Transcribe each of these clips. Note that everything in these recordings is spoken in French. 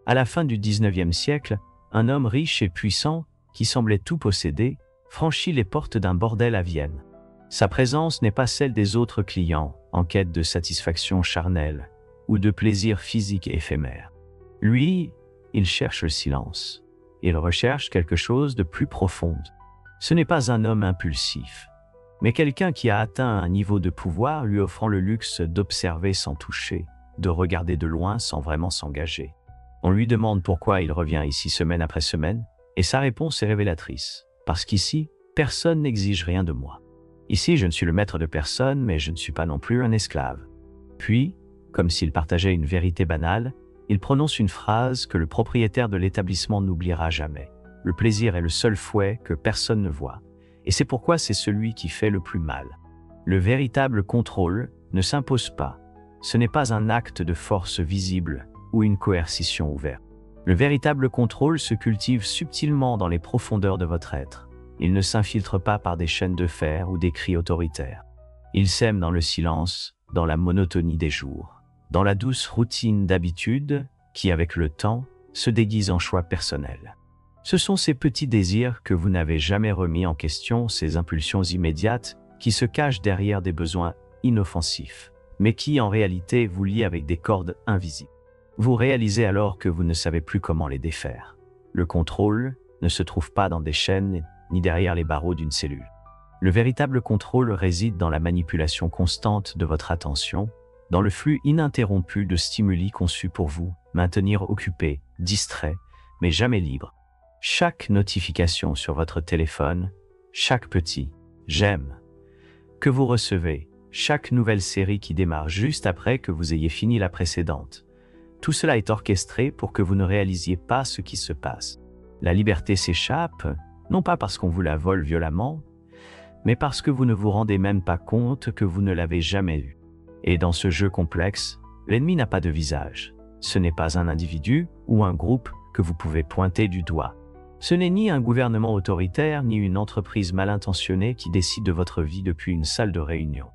À la fin du XIXe siècle, un homme riche et puissant, qui semblait tout posséder, franchit les portes d'un bordel à Vienne. Sa présence n'est pas celle des autres clients, en quête de satisfaction charnelle ou de plaisir physique éphémère. Lui, il cherche le silence. Il recherche quelque chose de plus profond. Ce n'est pas un homme impulsif, mais quelqu'un qui a atteint un niveau de pouvoir lui offrant le luxe d'observer sans toucher, de regarder de loin sans vraiment s'engager. On lui demande pourquoi il revient ici semaine après semaine, et sa réponse est révélatrice. Parce qu'ici, personne n'exige rien de moi. Ici, je ne suis le maître de personne, mais je ne suis pas non plus un esclave. Puis, comme s'il partageait une vérité banale, il prononce une phrase que le propriétaire de l'établissement n'oubliera jamais. Le plaisir est le seul fouet que personne ne voit, et c'est pourquoi c'est celui qui fait le plus mal. Le véritable contrôle ne s'impose pas. Ce n'est pas un acte de force visible ou une coercition ouverte. Le véritable contrôle se cultive subtilement dans les profondeurs de votre être. Il ne s'infiltre pas par des chaînes de fer ou des cris autoritaires. Il sème dans le silence, dans la monotonie des jours, dans la douce routine d'habitude qui, avec le temps, se déguise en choix personnels. Ce sont ces petits désirs que vous n'avez jamais remis en question, ces impulsions immédiates qui se cachent derrière des besoins inoffensifs, mais qui en réalité vous lient avec des cordes invisibles. Vous réalisez alors que vous ne savez plus comment les défaire. Le contrôle ne se trouve pas dans des chaînes ni derrière les barreaux d'une cellule. Le véritable contrôle réside dans la manipulation constante de votre attention, dans le flux ininterrompu de stimuli conçus pour vous maintenir occupé, distrait, mais jamais libre. Chaque notification sur votre téléphone, chaque petit « j'aime » que vous recevez, chaque nouvelle série qui démarre juste après que vous ayez fini la précédente, tout cela est orchestré pour que vous ne réalisiez pas ce qui se passe. La liberté s'échappe, non pas parce qu'on vous la vole violemment, mais parce que vous ne vous rendez même pas compte que vous ne l'avez jamais eue. Et dans ce jeu complexe, l'ennemi n'a pas de visage. Ce n'est pas un individu ou un groupe que vous pouvez pointer du doigt. Ce n'est ni un gouvernement autoritaire, ni une entreprise mal intentionnée qui décide de votre vie depuis une salle de réunion.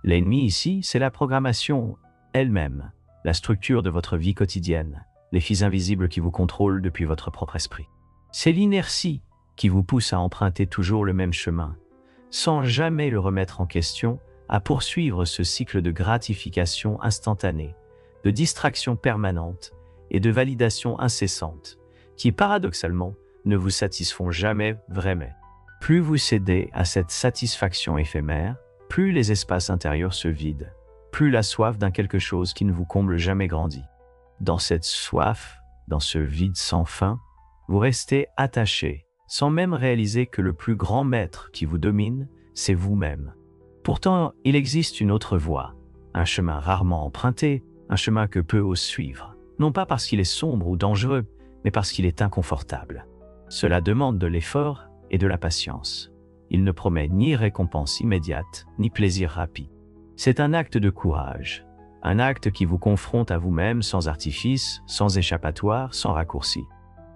L'ennemi ici, c'est la programmation elle-même, la structure de votre vie quotidienne, les fils invisibles qui vous contrôlent depuis votre propre esprit. C'est l'inertie qui vous pousse à emprunter toujours le même chemin, sans jamais le remettre en question, à poursuivre ce cycle de gratification instantanée, de distraction permanente et de validation incessante, qui paradoxalement ne vous satisfont jamais vraiment. Plus vous cédez à cette satisfaction éphémère, plus les espaces intérieurs se vident, plus la soif d'un quelque chose qui ne vous comble jamais grandit. Dans cette soif, dans ce vide sans fin, vous restez attaché, sans même réaliser que le plus grand maître qui vous domine, c'est vous-même. Pourtant, il existe une autre voie, un chemin rarement emprunté, un chemin que peu osent suivre, non pas parce qu'il est sombre ou dangereux, mais parce qu'il est inconfortable. Cela demande de l'effort et de la patience. Il ne promet ni récompense immédiate, ni plaisir rapide. C'est un acte de courage, un acte qui vous confronte à vous-même sans artifice, sans échappatoire, sans raccourci.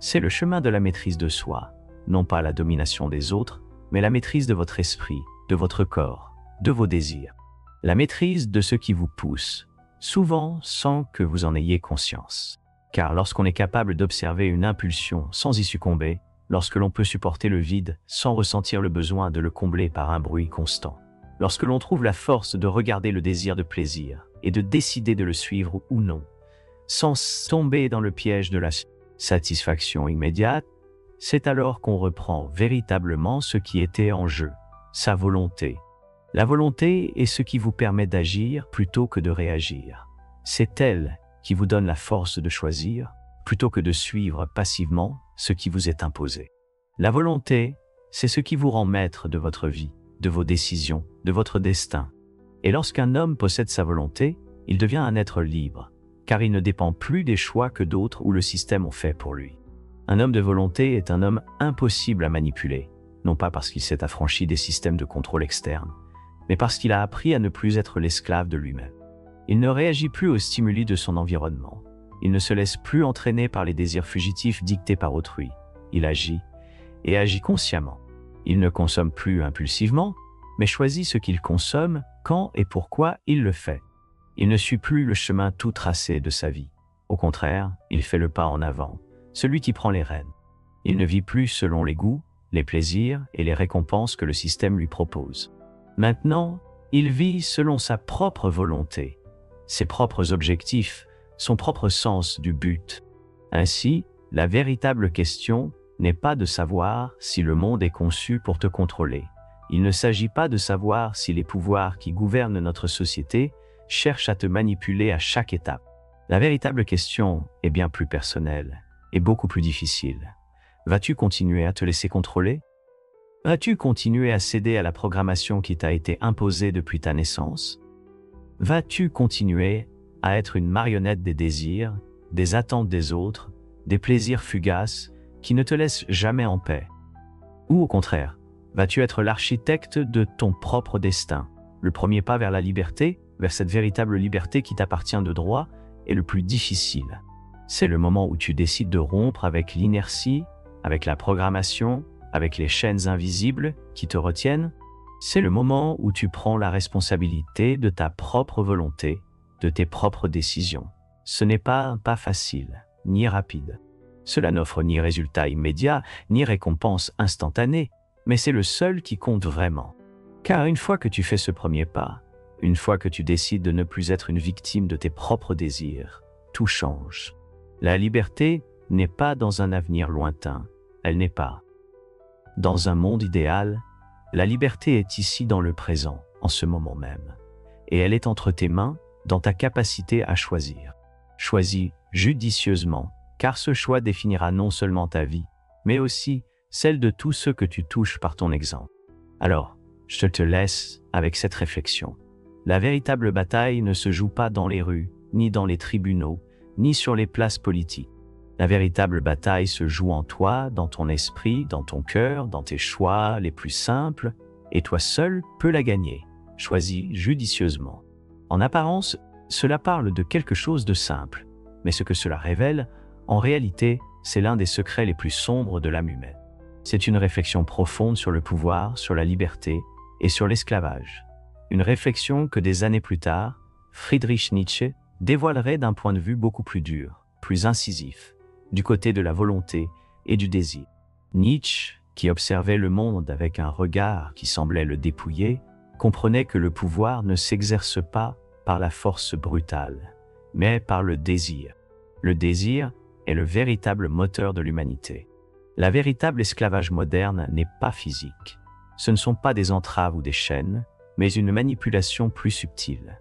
C'est le chemin de la maîtrise de soi, non pas la domination des autres, mais la maîtrise de votre esprit, de votre corps, de vos désirs. La maîtrise de ce qui vous pousse, souvent sans que vous en ayez conscience. Car lorsqu'on est capable d'observer une impulsion sans y succomber, lorsque l'on peut supporter le vide sans ressentir le besoin de le combler par un bruit constant, lorsque l'on trouve la force de regarder le désir de plaisir et de décider de le suivre ou non, sans tomber dans le piège de la satisfaction immédiate, c'est alors qu'on reprend véritablement ce qui était en jeu, sa volonté. La volonté est ce qui vous permet d'agir plutôt que de réagir. C'est elle qui vous donne la force de choisir, plutôt que de suivre passivement ce qui vous est imposé. La volonté, c'est ce qui vous rend maître de votre vie, de vos décisions, de votre destin. Et lorsqu'un homme possède sa volonté, il devient un être libre, car il ne dépend plus des choix que d'autres ou le système ont fait pour lui. Un homme de volonté est un homme impossible à manipuler, non pas parce qu'il s'est affranchi des systèmes de contrôle externe, mais parce qu'il a appris à ne plus être l'esclave de lui-même. Il ne réagit plus aux stimuli de son environnement. Il ne se laisse plus entraîner par les désirs fugitifs dictés par autrui. Il agit, et agit consciemment. Il ne consomme plus impulsivement, mais choisit ce qu'il consomme, quand et pourquoi il le fait. Il ne suit plus le chemin tout tracé de sa vie. Au contraire, il fait le pas en avant, celui qui prend les rênes. Il ne vit plus selon les goûts, les plaisirs et les récompenses que le système lui propose. Maintenant, il vit selon sa propre volonté, ses propres objectifs, son propre sens du but. Ainsi, la véritable question n'est pas de savoir si le monde est conçu pour te contrôler. Il ne s'agit pas de savoir si les pouvoirs qui gouvernent notre société cherchent à te manipuler à chaque étape. La véritable question est bien plus personnelle et beaucoup plus difficile. Vas-tu continuer à te laisser contrôler? Vas-tu continuer à céder à la programmation qui t'a été imposée depuis ta naissance? Vas-tu continuer à être une marionnette des désirs, des attentes des autres, des plaisirs fugaces qui ne te laissent jamais en paix? Ou au contraire, vas-tu être l'architecte de ton propre destin? Le premier pas vers la liberté, vers cette véritable liberté qui t'appartient de droit, est le plus difficile. C'est le moment où tu décides de rompre avec l'inertie, avec la programmation, avec les chaînes invisibles qui te retiennent. C'est le moment où tu prends la responsabilité de ta propre volonté, de tes propres décisions. Ce n'est pas un pas facile, ni rapide. Cela n'offre ni résultat immédiat, ni récompense instantanée, mais c'est le seul qui compte vraiment. Car une fois que tu fais ce premier pas, une fois que tu décides de ne plus être une victime de tes propres désirs, tout change. La liberté n'est pas dans un avenir lointain, elle n'est pas dans un monde idéal. La liberté est ici dans le présent, en ce moment même. Et elle est entre tes mains, dans ta capacité à choisir. Choisis judicieusement, car ce choix définira non seulement ta vie, mais aussi celle de tous ceux que tu touches par ton exemple. Alors, je te laisse avec cette réflexion. La véritable bataille ne se joue pas dans les rues, ni dans les tribunaux, ni sur les places politiques. La véritable bataille se joue en toi, dans ton esprit, dans ton cœur, dans tes choix les plus simples, et toi seul peux la gagner. Choisis judicieusement. En apparence, cela parle de quelque chose de simple, mais ce que cela révèle, en réalité, c'est l'un des secrets les plus sombres de l'âme humaine. C'est une réflexion profonde sur le pouvoir, sur la liberté et sur l'esclavage. Une réflexion que des années plus tard, Friedrich Nietzsche dévoilerait d'un point de vue beaucoup plus dur, plus incisif, du côté de la volonté et du désir. Nietzsche, qui observait le monde avec un regard qui semblait le dépouiller, comprenait que le pouvoir ne s'exerce pas par la force brutale, mais par le désir. Le désir est le véritable moteur de l'humanité. La véritable esclavage moderne n'est pas physique. Ce ne sont pas des entraves ou des chaînes, mais une manipulation plus subtile,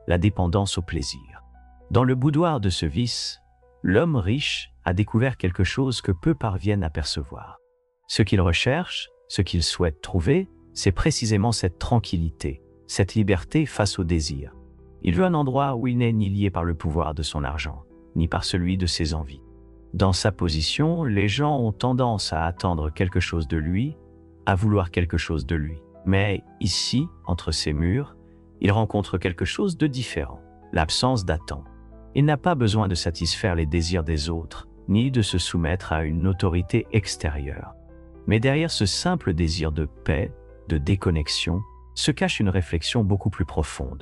la dépendance au plaisir. Dans le boudoir de ce vice, l'homme riche a découvert quelque chose que peu parviennent à percevoir. Ce qu'il recherche, ce qu'il souhaite trouver, c'est précisément cette tranquillité, cette liberté face au désir. Il veut un endroit où il n'est ni lié par le pouvoir de son argent, ni par celui de ses envies. Dans sa position, les gens ont tendance à attendre quelque chose de lui, à vouloir quelque chose de lui. Mais ici, entre ces murs, il rencontre quelque chose de différent, l'absence d'attente. Il n'a pas besoin de satisfaire les désirs des autres, ni de se soumettre à une autorité extérieure. Mais derrière ce simple désir de paix, de déconnexion, se cache une réflexion beaucoup plus profonde.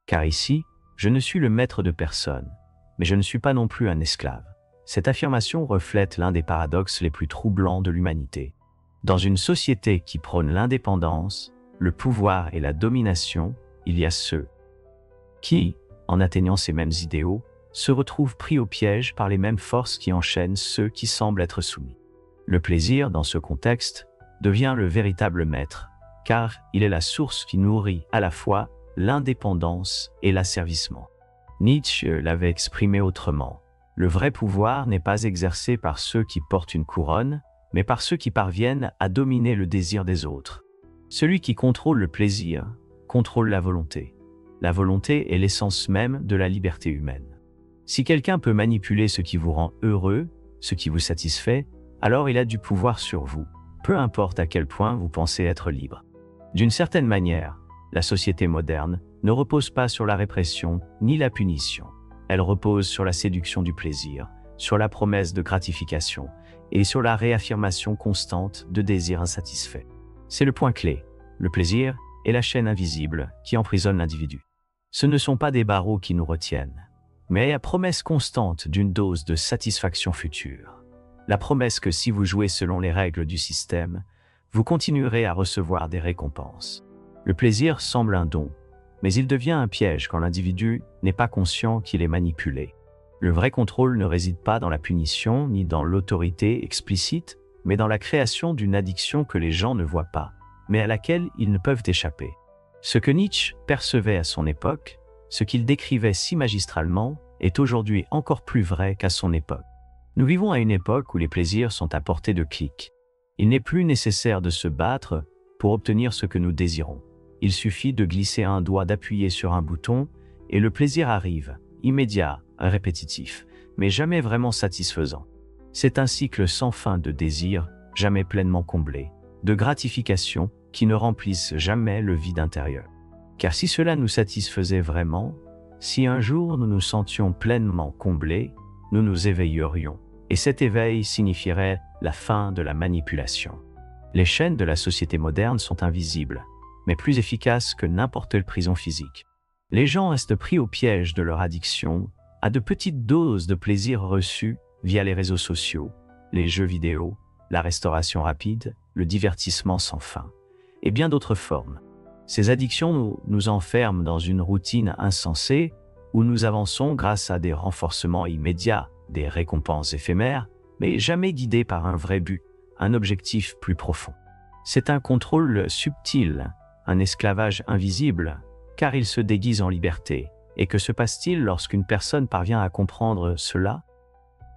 Car ici, je ne suis le maître de personne, mais je ne suis pas non plus un esclave. Cette affirmation reflète l'un des paradoxes les plus troublants de l'humanité. Dans une société qui prône l'indépendance, le pouvoir et la domination, il y a ceux qui, en atteignant ces mêmes idéaux, se retrouvent pris au piège par les mêmes forces qui enchaînent ceux qui semblent être soumis. Le plaisir, dans ce contexte, devient le véritable maître, car il est la source qui nourrit à la fois l'indépendance et l'asservissement. Nietzsche l'avait exprimé autrement. Le vrai pouvoir n'est pas exercé par ceux qui portent une couronne, mais par ceux qui parviennent à dominer le désir des autres. Celui qui contrôle le plaisir contrôle la volonté. La volonté est l'essence même de la liberté humaine. Si quelqu'un peut manipuler ce qui vous rend heureux, ce qui vous satisfait, alors il a du pouvoir sur vous, peu importe à quel point vous pensez être libre. D'une certaine manière, la société moderne ne repose pas sur la répression ni la punition. Elle repose sur la séduction du plaisir, sur la promesse de gratification et sur la réaffirmation constante de désirs insatisfaits. C'est le point clé. Le plaisir est la chaîne invisible qui emprisonne l'individu. Ce ne sont pas des barreaux qui nous retiennent, mais la promesse constante d'une dose de satisfaction future. La promesse que si vous jouez selon les règles du système, vous continuerez à recevoir des récompenses. Le plaisir semble un don, mais il devient un piège quand l'individu n'est pas conscient qu'il est manipulé. Le vrai contrôle ne réside pas dans la punition ni dans l'autorité explicite, mais dans la création d'une addiction que les gens ne voient pas, mais à laquelle ils ne peuvent échapper. Ce que Nietzsche percevait à son époque, ce qu'il décrivait si magistralement, est aujourd'hui encore plus vrai qu'à son époque. Nous vivons à une époque où les plaisirs sont à portée de clic. Il n'est plus nécessaire de se battre pour obtenir ce que nous désirons. Il suffit de glisser un doigt, d'appuyer sur un bouton, et le plaisir arrive, immédiat, répétitif, mais jamais vraiment satisfaisant. C'est un cycle sans fin de désirs, jamais pleinement comblé, de gratifications qui ne remplissent jamais le vide intérieur. Car si cela nous satisfaisait vraiment, si un jour nous nous sentions pleinement comblés, nous nous éveillerions, et cet éveil signifierait la fin de la manipulation. Les chaînes de la société moderne sont invisibles, mais plus efficaces que n'importe quelle prison physique. Les gens restent pris au piège de leur addiction, à de petites doses de plaisir reçus via les réseaux sociaux, les jeux vidéo, la restauration rapide, le divertissement sans fin, et bien d'autres formes. Ces addictions nous enferment dans une routine insensée où nous avançons grâce à des renforcements immédiats, des récompenses éphémères, mais jamais guidés par un vrai but, un objectif plus profond. C'est un contrôle subtil, un esclavage invisible, car il se déguise en liberté. Et que se passe-t-il lorsqu'une personne parvient à comprendre cela?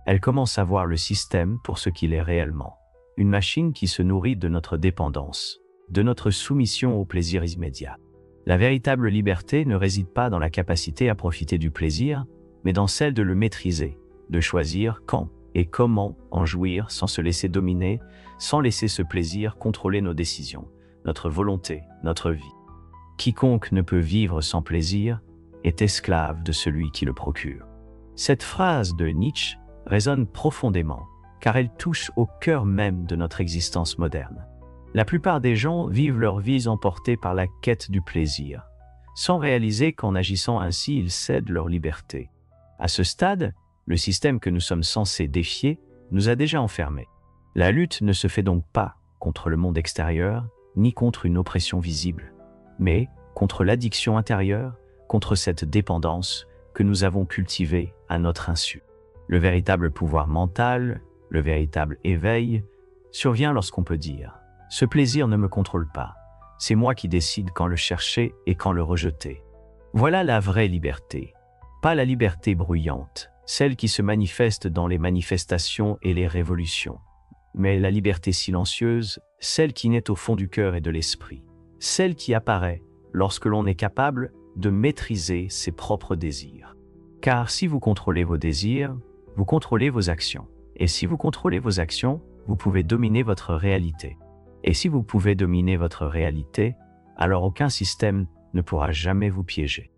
Elle commence à voir le système pour ce qu'il est réellement. Une machine qui se nourrit de notre dépendance, de notre soumission au plaisir immédiat. La véritable liberté ne réside pas dans la capacité à profiter du plaisir, mais dans celle de le maîtriser, de choisir quand et comment en jouir sans se laisser dominer, sans laisser ce plaisir contrôler nos décisions, notre volonté, notre vie. Quiconque ne peut vivre sans plaisir est esclave de celui qui le procure. Cette phrase de Nietzsche résonne profondément, car elle touche au cœur même de notre existence moderne. La plupart des gens vivent leur vie emportés par la quête du plaisir, sans réaliser qu'en agissant ainsi, ils cèdent leur liberté. À ce stade, le système que nous sommes censés défier nous a déjà enfermés. La lutte ne se fait donc pas contre le monde extérieur, ni contre une oppression visible, mais contre l'addiction intérieure, contre cette dépendance que nous avons cultivée à notre insu. Le véritable pouvoir mental, le véritable éveil, survient lorsqu'on peut dire « Ce plaisir ne me contrôle pas, c'est moi qui décide quand le chercher et quand le rejeter ». Voilà la vraie liberté, pas la liberté bruyante, celle qui se manifeste dans les manifestations et les révolutions, mais la liberté silencieuse, celle qui naît au fond du cœur et de l'esprit, celle qui apparaît lorsque l'on est capable de maîtriser ses propres désirs. Car si vous contrôlez vos désirs, vous contrôlez vos actions. Et si vous contrôlez vos actions, vous pouvez dominer votre réalité. Et si vous pouvez dominer votre réalité, alors aucun système ne pourra jamais vous piéger.